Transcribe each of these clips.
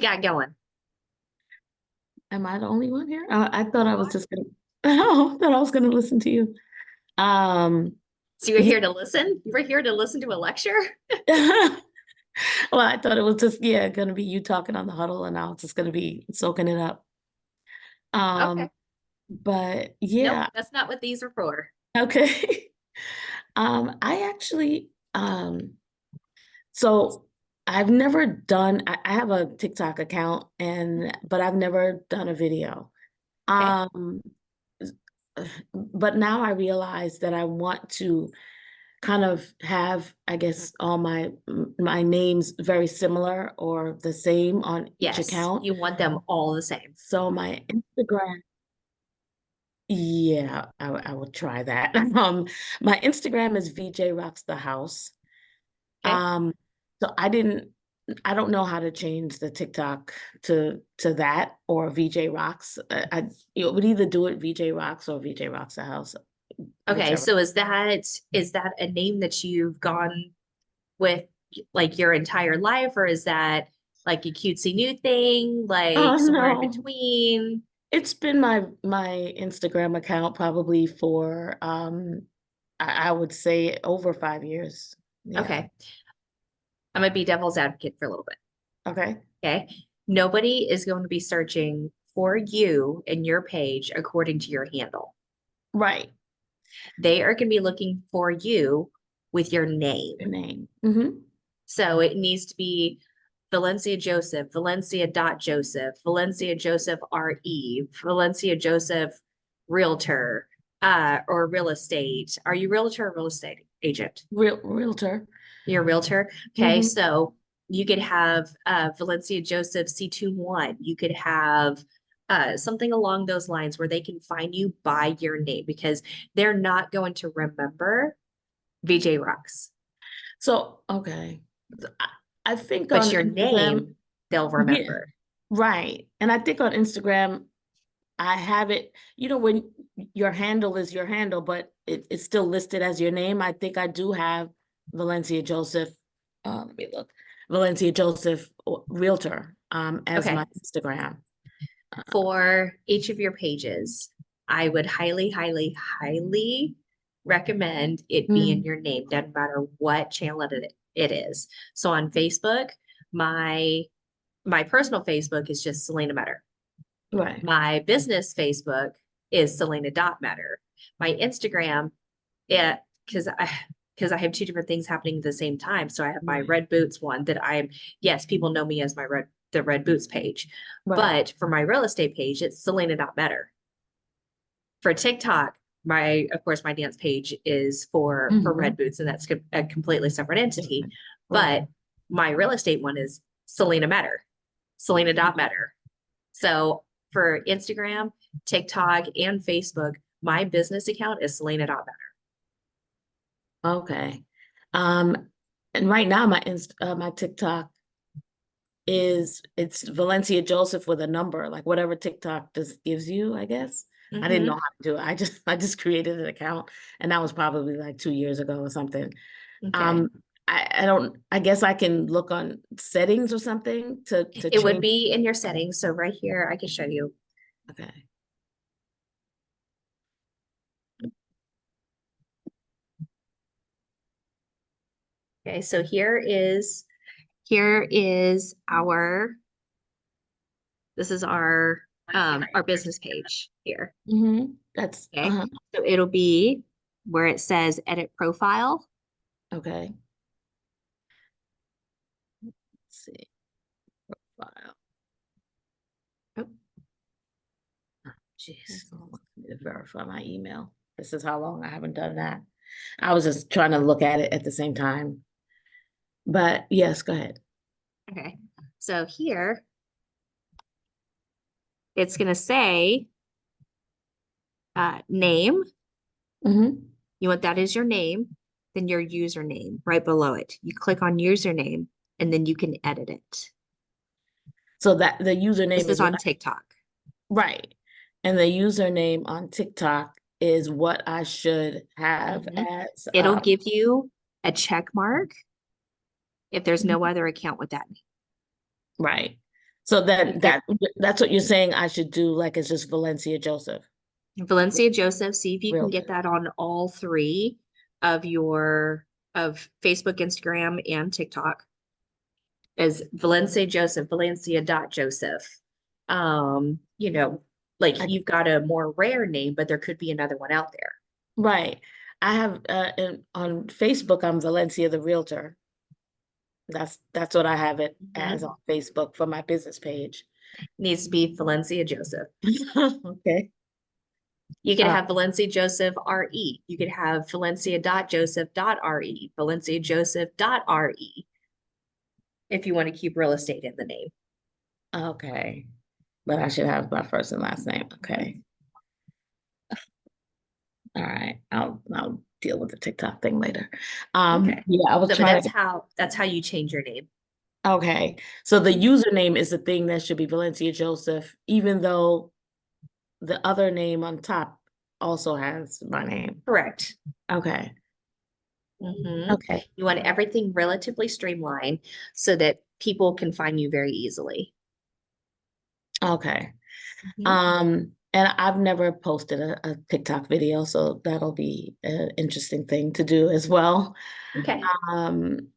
got going? Am I the only one here? I thought I You was are. just gonna. Oh, I thought I was gonna listen to you. Um, So you're yeah. here to listen? You were here to listen to a lecture? Well, I thought it was just gonna be you talking on the huddle, and I was just gonna be soaking it up. Okay. Um, but Nope, yeah, that's not what these are for. okay. I actually so I've never done. I have a TikTok account, and but I've never done a video. Okay. Um, but now I realize that I want to kind of have, I guess, all my names very similar or the same on each Yes, account. you want them all the same. So my Instagram, yeah, I will try that. My Instagram is VJ Rocks the House. Okay. Um, so I don't know how to change the TikTok to that or VJ Rocks. It would either do it VJ Rocks or VJ Rocks the House, Okay. whichever. So is that a name that you've gone with like your entire life, or is that like a cutesy new thing, Oh like somewhere in no. between? It's been my Instagram account probably for I would say over 5 years. Yeah. Okay. I'm gonna be devil's advocate for a little bit. Okay. Okay. Nobody is going to be searching for you and your page according to your handle. Right. They are going to be looking for you with your name. Your name. Mm-hmm. So it needs to be Valencia Joseph, Valencia dot Joseph, Valencia Joseph RE, Valencia Joseph Realtor, or real estate. Are you realtor or real estate agent? Realtor. You're a realtor. Okay, Mm-hmm. so you could have Valencia Joseph C21. You could have something along those lines where they can find you by your name because they're not going to remember VJ Rocks, So, okay. I, I think but on your Instagram, name they'll yeah, remember. right. And I think on Instagram, I have it, when your handle is your handle, but it's still listed as your name. I think I do have Valencia Joseph. Let me look. Valencia Joseph Realtor as my Okay, Instagram. for each of your pages, I would highly, highly, highly recommend it be in Mm, your name, doesn't matter what channel it is. So on Facebook, my my personal Facebook is just Selena Metter. right. My business Facebook is Selena dot Metter. My Instagram, it because I have two different things happening at the same time. So I have my Right. red boots one that yes, people know me as the red boots page. Right. But for my real estate page, it's Selena dot Metter. For TikTok, of course my dance page is for red Mhm. boots, and that's a completely separate entity. Right. But my real estate one is Selena Metter, Selena dot Metter. So for Instagram, TikTok, and Facebook, my business account is Selena dot Metter. Okay. Um, and right now my TikTok it's Valencia Joseph with a number, like whatever TikTok just gives you, I guess. I didn't know Mm-hmm. how to do it. I just created an account, and that was probably like 2 years ago or something. Okay. Um, I don't, I guess I can look on settings or something to It would change. be in your settings. So right here, I can show you. Okay. Okay, so here is this is our business page here. That's Okay. So it'll be where it says edit profile. okay. Let's see. File. Oh, Jeez. that's all. Let me verify my email. This is how long I haven't done that. I was just trying to look at it at the same time. But yes, go ahead. Okay. So here it's gonna say name. Hmm. You want that as your name, then your username right below it. You click on username and then you can edit it. So that the This username is is what on TikTok. right. And the username on TikTok is what I should have Mhm. as It'll give you a check mark if there's no other account with that name. right. So You get that's what you're saying I should do, like it's just Valencia Joseph. Valencia Joseph, see if you can get Realtor. that on all three of your of Facebook, Instagram, and TikTok as Valencia Joseph, Valencia dot Joseph. You know, like I, you've got a more rare name, but there could be another one out there. right. I have on Facebook, I'm Valencia the Realtor. That's what I have it as on Mhm. Facebook for my business page. Needs to be Valencia Joseph. Okay. You could Uh, have Valencia Joseph RE. You could have Valencia dot Joseph dot RE, Valencia Joseph dot RE, if you want to keep real estate in the name. okay. But I should have my first and last name. Okay. All right. I'll deal with the TikTok thing later. Okay. Yeah, I was So, but trying to. that's how you change your name. Okay. So the username is the thing that should be Valencia Joseph, even though the other name on top also has my name. Correct. Okay. Hmm. Okay. You want everything relatively streamlined so that people can find you very easily. Okay. Mhm. And I've never posted a TikTok video, so that'll be an interesting thing to do as well. Okay. Um,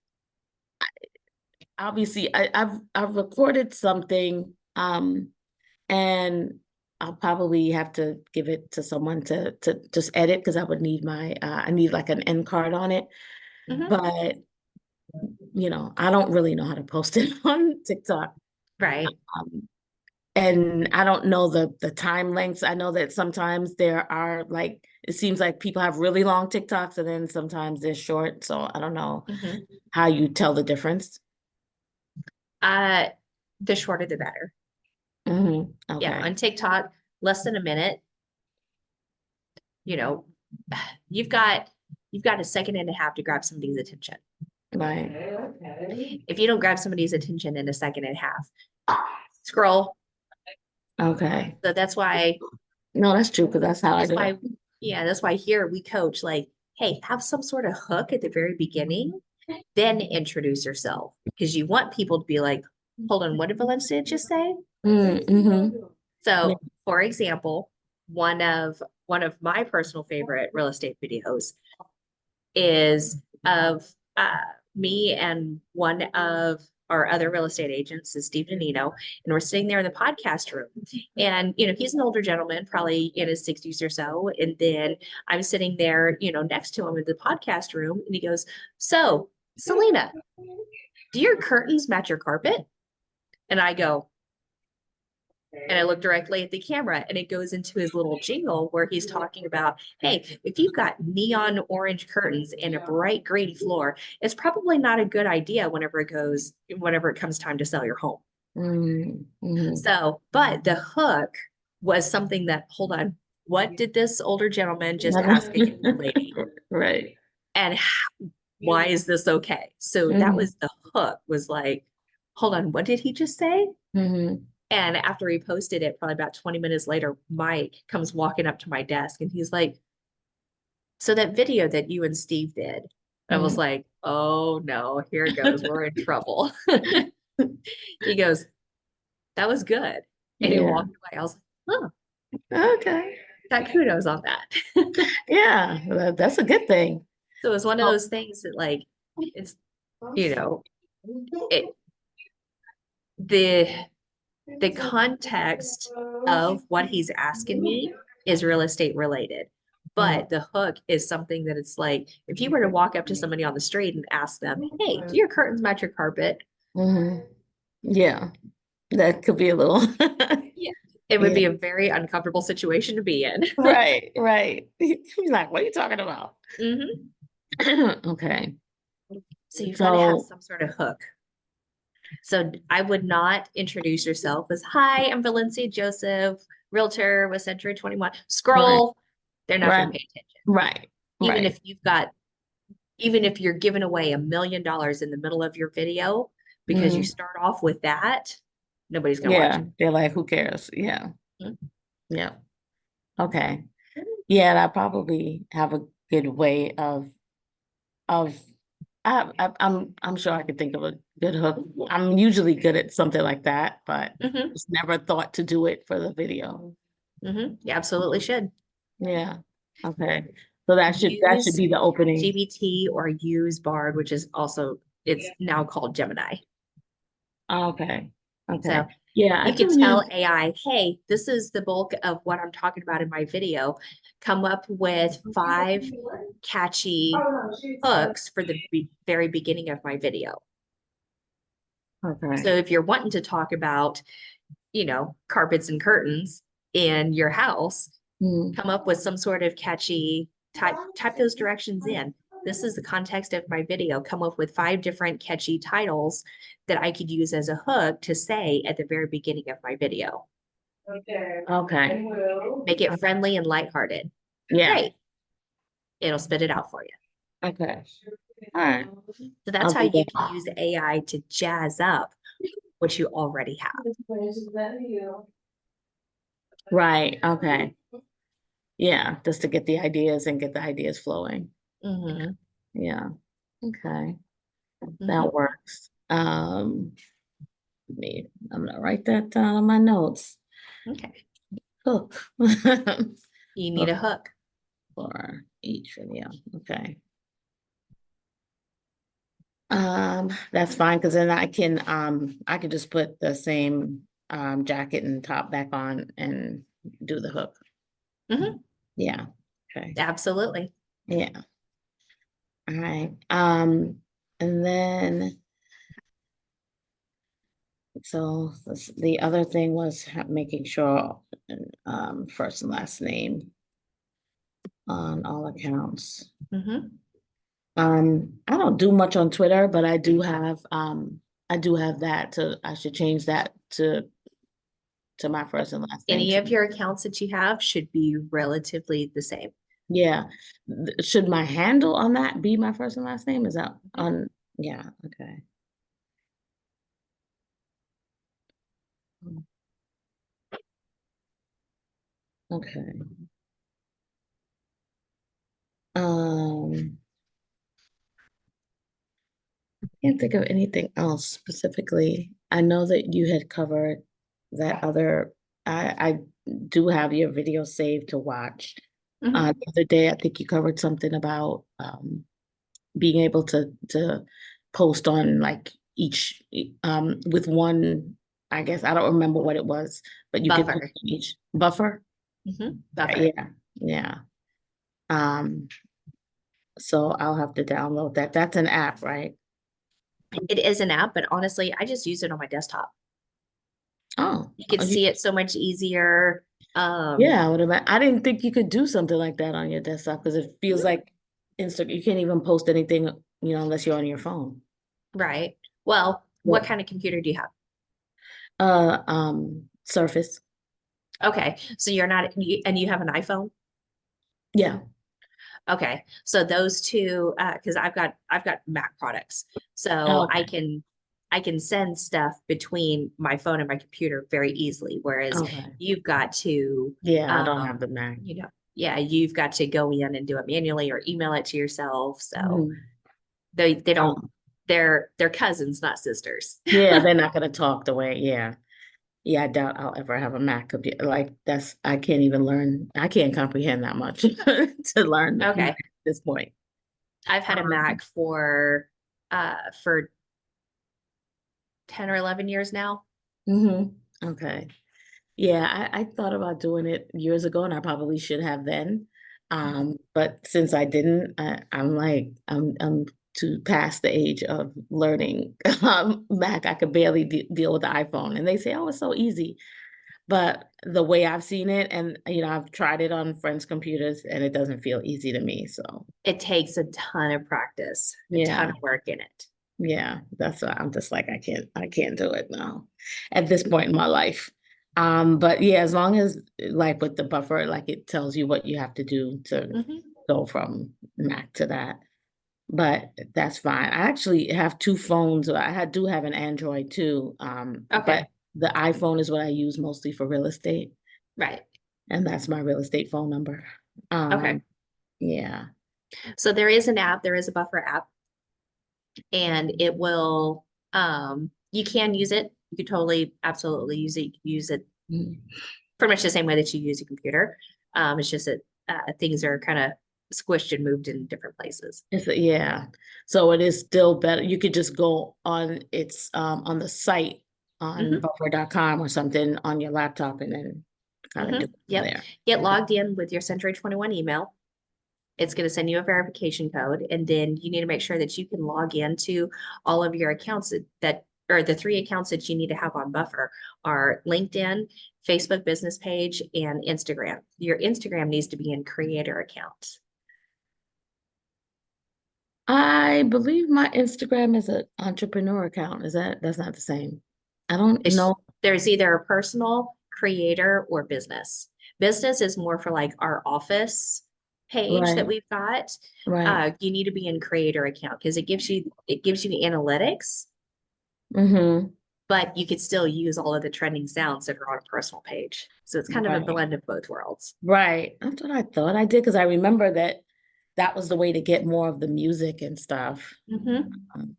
Obviously, I've recorded something, and I'll probably have to give it to someone to just edit because I would need I need like an end card on it. Hmm. But I don't really know how to post it on TikTok. Right. Um, and I don't know the time lengths. I know that sometimes there are like it seems like people have really long TikToks and then sometimes they're short. So I don't know Hmm. how you tell the difference. Uh, the shorter the better. Yeah. Okay. On TikTok, less than a minute. You know, you've got you've got a second and a half to grab somebody's attention. Right. If you don't grab somebody's attention in a second and a half, scroll. Okay. So No, that's true because that's how I that's do it. why, yeah, that's why here we coach like, hey, have some sort of hook at the very beginning, then introduce yourself because you want people to be like, hold on, what did Valencia just say? Mm-hmm. Yeah. So, for example, one of my personal favorite real estate videos is of me and one of our other real estate agents is Steve Danino, and we're sitting there in the podcast room. And he's an older gentleman, probably in his 60s or so. And then I'm sitting there, next to him in the podcast room, and he goes, "So, Selena, do your curtains match your carpet?" And I go, and I look directly at the camera and it goes into his little jingle where he's talking about, hey, if you've got neon orange curtains and a bright green floor, it's probably not a good idea whenever it comes time to sell your home. Mm-hmm. So, but the hook was something that, hold on, what did this older gentleman just ask a younger lady? Right. And why is this okay? So that Mm-hmm. was the hook, was like, hold on, what did he just say? Mm-hmm. And after he posted it, probably about 20 minutes later, Mike comes walking up to my desk and he's like, "So that video that you and Steve did," I was Mm-hmm. like, "Oh no, here it goes. We're in trouble." He goes, "That was good." And he Yeah. walked away. I was like, "Oh, Okay. got kudos on that." Yeah, that's a good thing. So it was one of So, those things that like it's you know, it the the context of what he's asking me is real estate related. mm, But the hook is something that it's like, if you were to walk up to somebody on the street and ask them, hey, do your curtains match your carpet? mhm. Yeah, that could be a little. Yeah. It would Yeah. be a very uncomfortable situation to be in. Right, right. He's like, what are you talking about? Hmm. Okay. So you've got to have So, some sort of hook. So I would not introduce yourself as, hi, I'm Valencia Joseph, realtor with Century 21. right, Scroll. They're not going right, to pay attention. right, Even right. if you've got even if you're giving away $1 million in the middle of your video, because you Hmm. start off with that, nobody's gonna watch Yeah, they're like, who cares? Yeah, it. yeah. Okay. Yeah, and I probably have a good way of I'm sure I could think of a good hook. I'm usually good at something like that, but Mm-hmm, just never thought to do it for the video. mm-hmm. You absolutely should. Yeah. Okay. So that should Use be the opening. GBT or use Bard, which is also, it's now called Gemini. Okay. So Okay. Yeah, I you could do tell use. AI, hey, this is the bulk of what I'm talking about in my video. Come up with 5 catchy hooks for the very beginning of my video. So Okay. if you're wanting to talk about, carpets and curtains in your house, Mm, come up with some sort of catchy type those directions in. This is the context of my video. Come up with 5 different catchy titles that I could use as a hook to say at the very beginning of my video. okay. Make it friendly and lighthearted. Yeah. Great. It'll spit it out for you. Okay. All right. So that's I'll how do you can that. use AI to jazz up what you already have. Right. Okay. Yeah, just to get the ideas and get the ideas flowing. Mm-hmm. Yeah. Okay. Mm-hmm. That works. I'm gonna write that down on my notes. Okay. Hook. You need Hook a hook. for each video. Okay. That's fine because then I can just put the same jacket and top back on and do the hook. Mm-hmm. Yeah. Okay. Absolutely. Yeah. All right. And then so the other thing was making sure first and last name on all accounts. Mm-hmm. I don't do much on Twitter, but I do have that, so I should change that to my first and last name. Any of your accounts that you have should be relatively the same. Yeah. Should my handle on that be my first and last name? Is that on? Yeah, okay. Okay. Can't think of anything else specifically. I know that you had covered that other, I do have your video saved to watch. Mm-hmm. The other day, I think you covered something about being able to post on like each with one, I guess I don't remember what it was, but you could post Buffer. on each buffer. Mm-hmm. Buffer. Yeah, yeah. Um, so I'll have to download that. That's an app, right? It is an app, but honestly, I just use it on my desktop. Oh, You could see it so much easier. yeah, what about, I didn't think you could do something like that on your desktop because it feels Mhm. like you can't even post anything, unless you're on your phone. Right. Well, what Well, kind of computer do you have? Surface. Okay, so you're not, and you have an iPhone? Yeah. Okay, so those two, because I've got Mac products, Oh, so I okay. can send stuff between my phone and my computer very easily, whereas Okay. you've got to, Yeah, I don't have um, the Mac. yeah, you've got to go in and do it manually or email it to yourself. So Mhm. they don't, Um, they're cousins, not sisters. yeah, they're not gonna talk the way, yeah. Yeah, I doubt I'll ever have a Mac computer. Like I can't even learn, I can't comprehend that much to learn Mac Okay, at this point. I've had a Um, Mac for 10 or 11 years now. okay. Yeah, I thought about doing it years ago and I probably should have then. But since I didn't, I'm too past the age of learning Mac. I could barely deal with the iPhone. And they say, oh, it's so easy. But the way I've seen it, and I've tried it on friends' computers and it doesn't feel easy to me. So It takes a ton of practice, a ton yeah. of work in it. Yeah, that's why I'm just like I can't do it now at this point in my life. But yeah, as long as like with the buffer, like it tells you what you have to do to Mhm. go from Mac to that. But that's fine. I actually have 2 phones. Do have an Android too. But Okay, the iPhone is what I use mostly for real estate, right. and that's my real estate phone number. Okay. Yeah. So there is an app, there is a buffer app. and it will, you can use it. You could totally, absolutely use it. You can use it Mm. pretty much the same way that you use a computer. It's just that things are kind of squished and moved in different places. Yeah, so it is still better. You could just go on its on the site on Hmm. buffer.com or something on your laptop and then kind of Hmm. do it from Yep. there. Get logged in with your Century 21 email. It's going to send you a verification code, and then you need to make sure that you can log into all of your accounts that or the three accounts that you need to have on Buffer are LinkedIn, Facebook business page, and Instagram. Your Instagram needs to be in creator account. I believe my Instagram is an entrepreneur account. That's not the same? I don't It's, know. there's either a personal, creator, or business. Business is more for like our office page that Right, we've got. right. You need to be in creator account because it gives you analytics, Mm-hmm. but you could still use all of the trending sounds that are on a personal page. So it's kind of a Right. blend of both worlds. Right. That's what I thought I did because I remember that that was the way to get more of the music and stuff. Hmm. Um,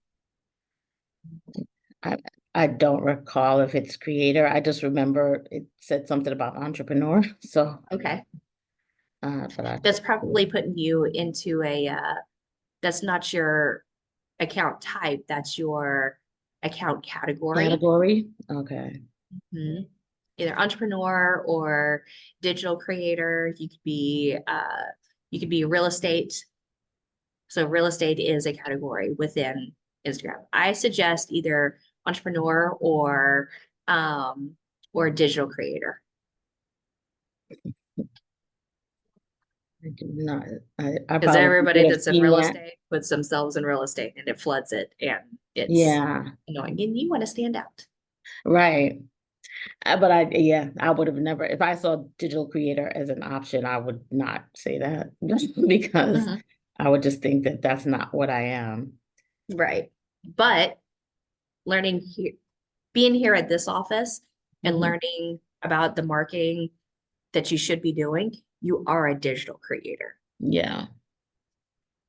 I I don't recall if it's creator. I just remember it said something about entrepreneur. So, Okay. but I That's probably putting you into that's not your account type, that's your account category. category. Okay. Mhm. Either entrepreneur or digital creator. You could be real estate. So real estate is a category within Instagram. I suggest either entrepreneur or digital creator. I do not. I Because probably everybody would have that's in seen real that. estate puts themselves in real estate and it floods it and it's Yeah. annoying. And you want to stand out. Right. But yeah, I would have never, if I saw digital creator as an option, I would not say that because Mhm. I would just think that that's not what I am. Right. But learning here, being here at this office and Mhm. learning about the marketing that you should be doing, you are a digital creator. Yeah.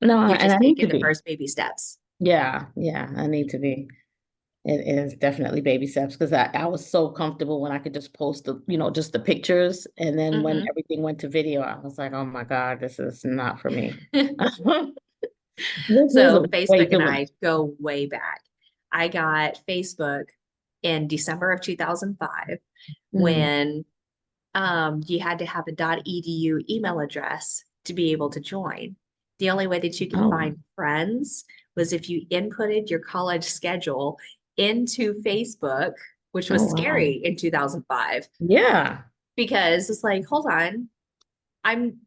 No, You're and I just need to taking the be. first baby steps. Yeah, yeah, I need to be. It is definitely baby steps because I was so comfortable when I could just post just the pictures. And then when Mhm. everything went to video, I was like, oh my God, this is not for me. This is So way Facebook too and much. I go way back. I got Facebook in December of 2005 Mm. when you had to have a .edu email address to be able to join. The only way that you could Oh, find friends was if you inputted your college schedule into Facebook, which oh was wow. scary in 2005 Yeah, because it's like, hold on, I'm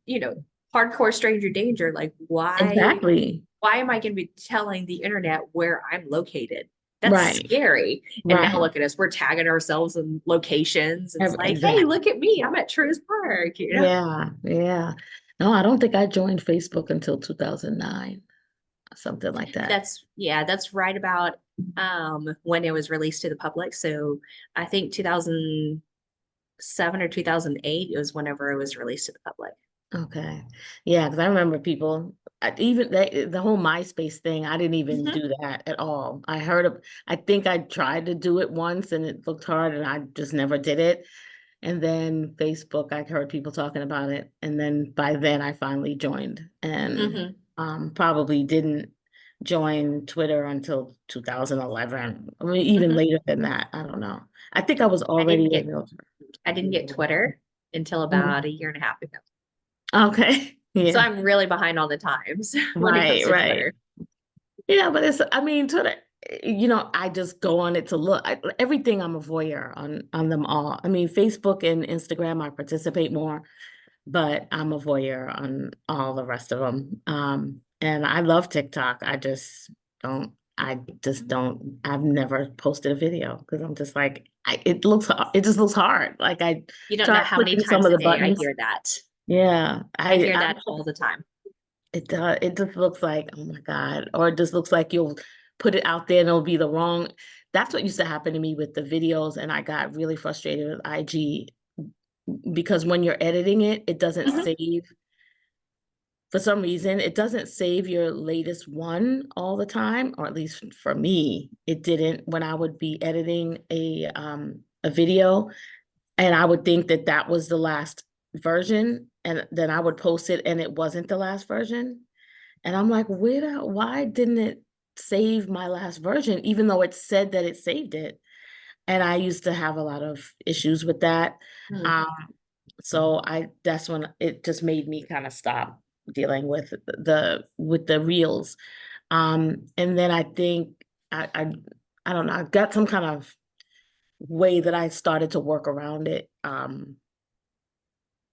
hardcore stranger danger. Like, exactly. why am I going to be telling the internet where I'm located? That's Right, scary. And now right. look at us, we're tagging ourselves in locations. It's like, hey, Exactly. look at me. I'm at Truist Park. Yeah, yeah. No, I don't think I joined Facebook until 2009, something like that. That's right about when it was released to the public. So I think 2007 or 2008 it was whenever it was released to the public. Okay. Yeah, because I remember people, even the whole MySpace thing, I didn't even Mhm. do that at all. I think I tried to do it once and it looked hard and I just never did it. And then Facebook, I heard people talking about it. And then by then I finally joined and Mhm. probably didn't join Twitter until 2011. I mean, even Mhm. later than that. I don't know. I think I was I didn't already a get realtor. I didn't get Twitter until Mhm. about a year and a half ago. Okay. So Yeah. I'm really behind on the times when it comes Right, to right. Twitter. Yeah, but I mean, Twitter, I just go on it to look. Everything I'm a voyeur on them all. I mean, Facebook and Instagram, I participate more, but I'm a voyeur on all the rest of them. And I love TikTok. I just don't, I've never posted a video because I'm just like, it just looks hard. Like I You don't know try how many clicking some times of a the day I buttons. hear that. Yeah, I hear that all the time. it does. It just looks like, oh my God. Or it just looks like you'll put it out there and it'll be the wrong. That's what used to happen to me with the videos. And I got really frustrated with IG because when you're editing it, it doesn't Mhm. save for some reason, it doesn't save your latest one all the time, or at least for me, it didn't when I would be editing a video, and I would think that that was the last version, and then I would post it and it wasn't the last version. And I'm like, why didn't it save my last version, even though it said that it saved it? And I used to have a lot of issues with that. Hmm. Um, so that's when it just made me kind of stop dealing with the reels. And then I think I don't know, I got some kind of way that I started to work around it,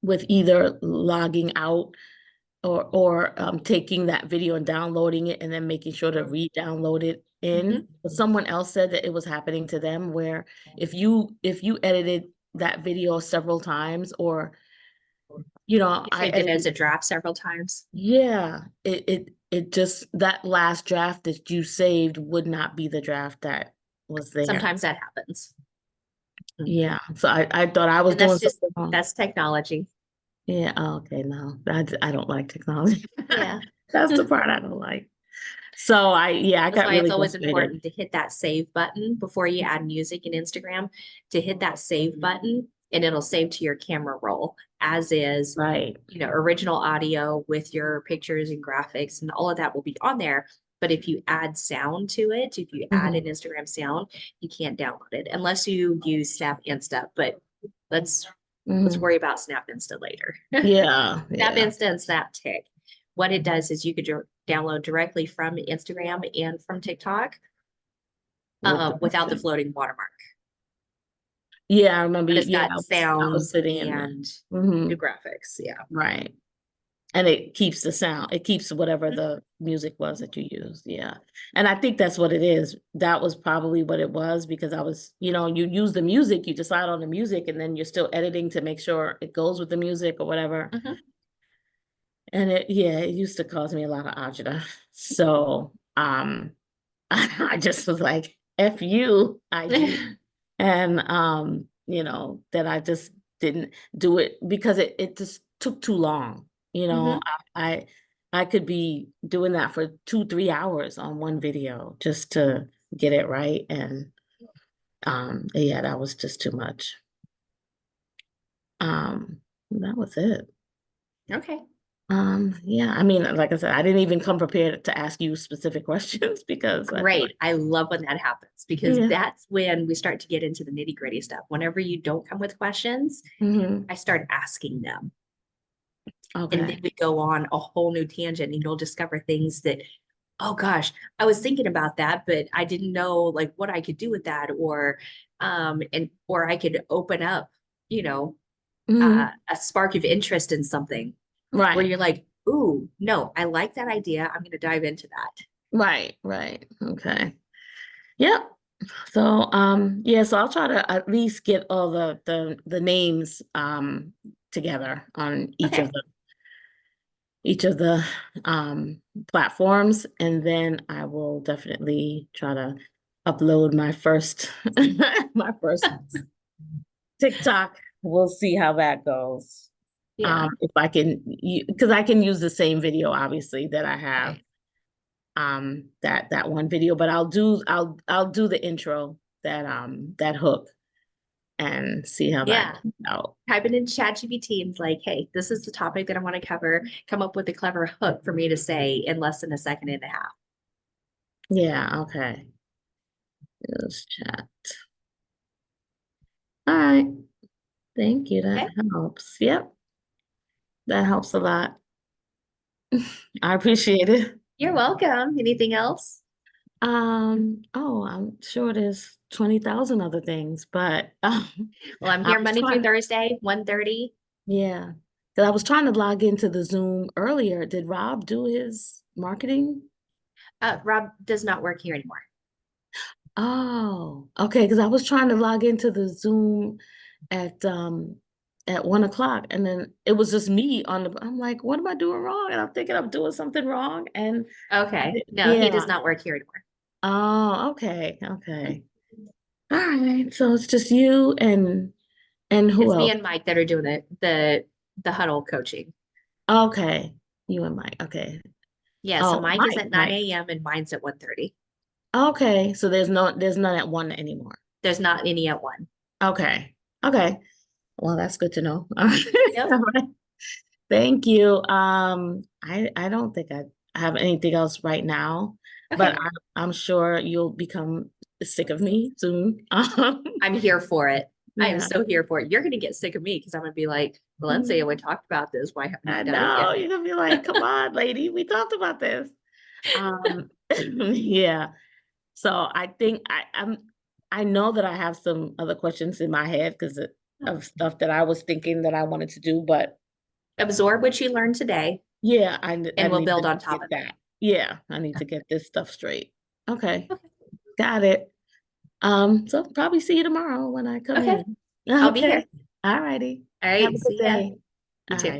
with either logging out or taking that video and downloading it and then making sure to re-download it in. Mhm. But someone else said that it was happening to them where if you edited that video several times, or You I saved it as edited, a draft several times. yeah, it just, that last draft that you saved would not be the draft that was there. Sometimes that happens. Mhm. Yeah, so I thought I was And doing that's just, something wrong. that's technology. Yeah, oh, okay, no, I don't like technology. Yeah. That's the part I don't like. So I That's got why it's really always frustrated. important to hit that save button before you add music in Instagram, to hit that save button and it'll save to your camera roll as is, Right. original audio with your pictures and graphics and all of that will be on there. But if you add sound to it, if you add an Mhm. Instagram sound, you can't download it unless you use Snap Insta. But let's let's Mhm. worry about Snap Insta later. Yeah, Snap yeah. Insta and Snaptic. What it does is you could download directly from Instagram and from TikTok, With the without the picture. floating watermark. Yeah, I remember. But it's Yeah, got I was sounds sitting in there. and the Hmm. graphics. Yeah. Right. And it keeps the sound. It keeps whatever the music was that you used. Yeah. And I think that's what it is. That was probably what it was, because you use the music, you decide on the music, and then you're still editing to make sure it goes with the music or whatever. Mhm. And it used to cause me a lot of agita. So, I just was like, F you, IG. And that I just didn't do it because it just took too long. You know, Mhm. I I could be doing that for 2, 3 hours on one video just to get it right. And yeah, that was just too much. That was it. Okay. Yeah, I mean, like I said, I didn't even come prepared to ask you specific questions because I thought, Great. I love when that happens because yeah. that's when we start to get into the nitty gritty stuff. Whenever you don't come with questions, Hmm. I start asking them. And then Okay. we go on a whole new tangent and you'll discover things that, oh gosh, I was thinking about that, but I didn't know like what I could do with that, or I could open up, you know, Hmm. a spark of interest in something where Right. you're like, ooh, no, I like that idea. I'm going to dive into that. Right. Right. Okay. Yep. So yeah, so I'll try to at least get all the names together on Okay. each of the platforms, and then I will definitely try to upload my first my first TikTok. We'll see how that goes. Yeah. If I can, because I can use the same video obviously that I have, Okay. that one video, but I'll do the intro, that hook, and see how that Yeah. comes out. Type it in ChatGPT and it's like, hey, this is the topic that I want to cover. Come up with a clever hook for me to say in less than a second and a half. Yeah, okay. Let's chat. All right. Thank you. That Okay. helps. Yep. That helps a lot. I appreciate it. You're welcome. Anything else? Oh, I'm sure there's 20,000 other things, but Well, I'm I here was Monday through trying, Thursday, 1:30. yeah. Because I was trying to log into the Zoom earlier. Did Rob do his marketing? Rob does not work here anymore. Oh, okay. Because I was trying to log into the Zoom at um at 1 o'clock, and then it was just me on the. I'm like, what am I doing wrong? And I'm thinking I'm doing something wrong, and Okay. No, he does yeah. not work here anymore. Oh, okay, okay. All right. So it's just you and who It's me else? and Mike that are doing the Huddle coaching. Okay. You and Mike. Okay. Yeah, so Oh, Mike is at 9 Mike. a.m. and mine's at 1:30. Okay. So there's none at 1 anymore. There's not any at 1. Okay. Okay. Well, that's good to know. All Yep. right. Thank you. I don't think I have anything else right now, but Okay. I'm sure you'll become sick of me soon. I'm here for it. I am Yeah. so here for it. You're gonna get sick of me because I'm gonna be like, Valencia, we talked about this. Why haven't you I done it know yet? you're gonna be like, come on, lady, we talked about this. Yeah. So I think I know that I have some other questions in my head because of stuff that I was thinking that I wanted to do, but Absorb what you learned today, yeah, I and we'll need to build on top get of it. that. Yeah, I need to get this stuff straight. Okay, Okay. got it. So probably see you tomorrow when I come Okay. in. I'll be here. Okay. All righty. All Have right. a good See ya. day. You All too. right.